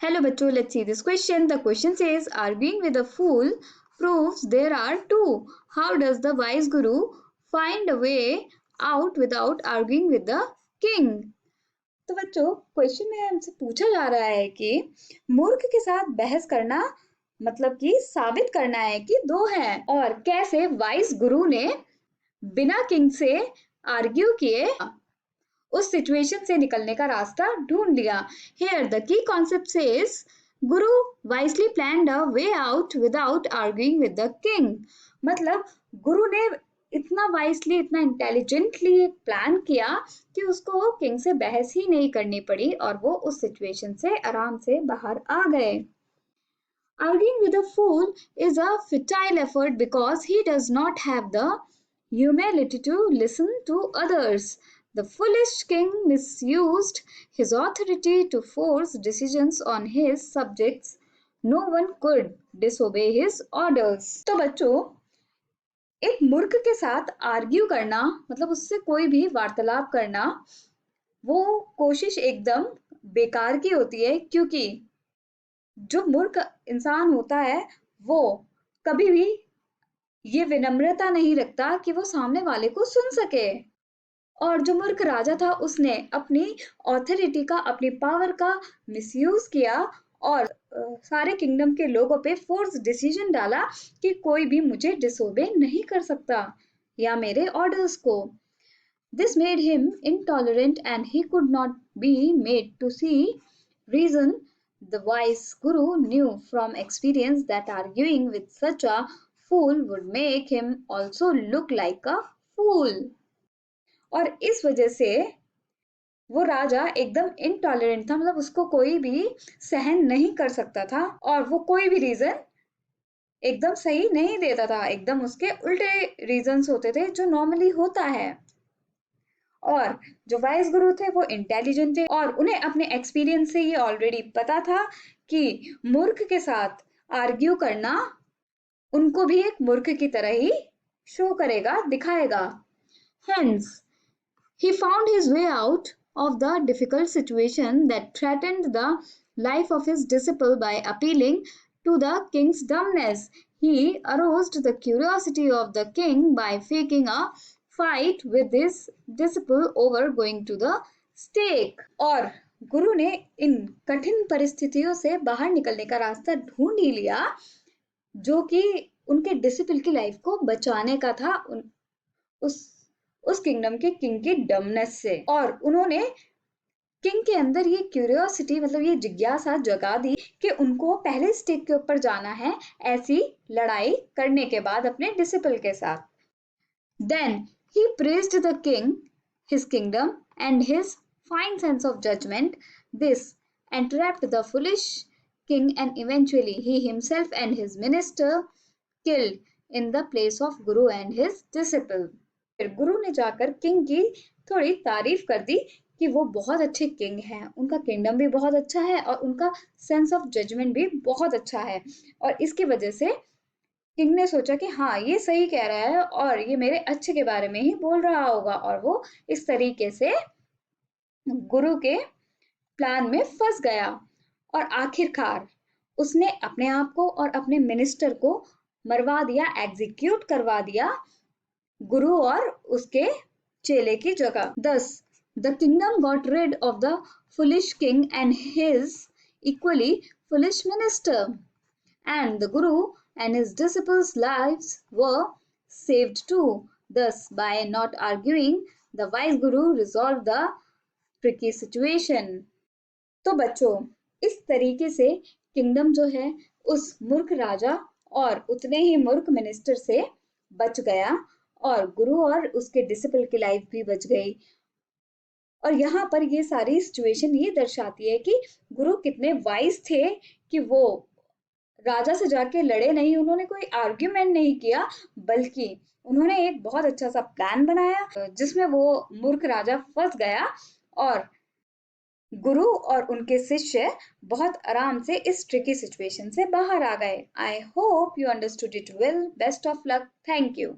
Hello bachcho, let's see this question. The question says, arguing with a fool proves there are two. How does the wise guru find a way out without arguing with the king? तो बच्चों question में हमसे पूछा जा रहा है कि मूर्ख के साथ बहस करना मतलब कि साबित करना है कि दो हैं और कैसे वाइस गुरु ने बिना किंग से आर्ग्यू किए उस सिचुएशन से निकलने का रास्ता ढूंढ लिया। Here the key concept says guru wisely planned a way out without arguing with the king. मतलब गुरु ने इतना वाइसली इतना इंटेलिजेंटली प्लान किया कि उसको किंग से बहस ही नहीं करनी पड़ी और वो उस सिचुएशन से आराम से बाहर आ गए। Arguing with a fool is a futile effort because he does not have the humility to listen to others. The foolish king misused his authority to force decisions on his subjects. No one could disobey his orders. तो बच्चों एक मूर्ख के साथ argue करना मतलब उससे कोई भी वार्तालाप करना वो कोशिश एकदम बेकार की होती है क्योंकि जो मूर्ख इंसान होता है वो कभी भी ये विनम्रता नहीं रखता कि वो सामने वाले को सुन सके। और जो मूर्ख राजा था उसने अपनी ऑथोरिटी का अपनी पावर का मिसयूज किया और सारे किंगडम के लोगों पे फोर्स डिसीजन डाला कि कोई भी मुझे डिसोबे नहीं कर सकता या मेरे ऑर्डर्स को। This made him intolerant and he could not be made to see reason. The wise guru knew from experience that arguing with such a fool would make him also look like a fool. और इस वजह से वो राजा एकदम intolerant था मतलब उसको कोई भी सहन नहीं कर सकता था और वो कोई भी रीजन एकदम सही नहीं देता था, एकदम उसके उल्टे रीजंस होते थे जो नॉर्मली होता है। और जो वाइस गुरु थे वो इंटेलिजेंट थे और उन्हें अपने एक्सपीरियंस से ये ऑलरेडी पता था कि मूर्ख के साथ आर्ग्यू करना उनको भी एक मूर्ख की तरह ही शो करेगा, दिखाएगा। Hence, he found his way out of the difficult situation that threatened the life of his disciple by appealing to the king's dumbness. He aroused the curiosity of the king by faking a fight with his disciple over going to the stake. और गुरु ने इन कठिन परिस्थितियों से बाहर निकलने का रास्ता ढूंढ ही लिया जो कि उनके डिसिपल की लाइफ को बचाने का था उस किंगडम के किंग की डमनेस से। और उन्होंने किंग के अंदर ये क्यूरियोसिटी मतलब ये जिज्ञासा जगा दी कि उनको पहले स्टेक के ऊपर जाना है ऐसी लड़ाई करने के बाद अपने डिसिपल के साथ। Then he praised the king, his kingdom, and his fine sense of judgment. This entrapped the foolish king, and eventually he himself and his minister killed in the place of Guru and his disciple. फिर गुरु ने जाकर king की थोड़ी तारीफ कर दी कि वो बहुत अच्छे किंग हैं, उनका किंगडम भी बहुत अच्छा है और उनका सेंस ऑफ जजमेंट भी बहुत अच्छा है। और इसकी वजह से किंग ने सोचा कि हाँ ये सही कह रहा है और ये मेरे अच्छे के बारे में ही बोल रहा होगा और वो इस तरीके से गुरु के प्लान में फंस गया। और आखिरकार उसने अपने आप को और अपने मिनिस्टर को मरवा दिया, एग्जीक्यूट करवा दिया गुरु और उसके चेले की जगह। Thus, the kingdom got rid of the foolish king and his equally foolish minister, and the guru and his disciples' lives were saved too. Thus, by not arguing, the wise guru resolved the tricky situation. तो बच्चों इस तरीके से kingdom जो है उस मूर्ख राजा और उतने ही मूर्ख मिनिस्टर से बच गया और गुरु और उसके डिसिपल की लाइफ भी बच गई। और यहाँ पर ये सारी सिचुएशन ये दर्शाती है कि गुरु कितने वाइज थे कि वो राजा से जाके लड़े नहीं, उन्होंने कोई आर्ग्यूमेंट नहीं किया बल्कि उन्होंने एक बहुत अच्छा सा प्लान बनाया जिसमें वो मूर्ख राजा फंस गया और गुरु और उनके शिष्य बहुत आराम से इस ट्रिकी सिचुएशन से बाहर आ गए। I hope you understood it well. Best of luck. Thank you.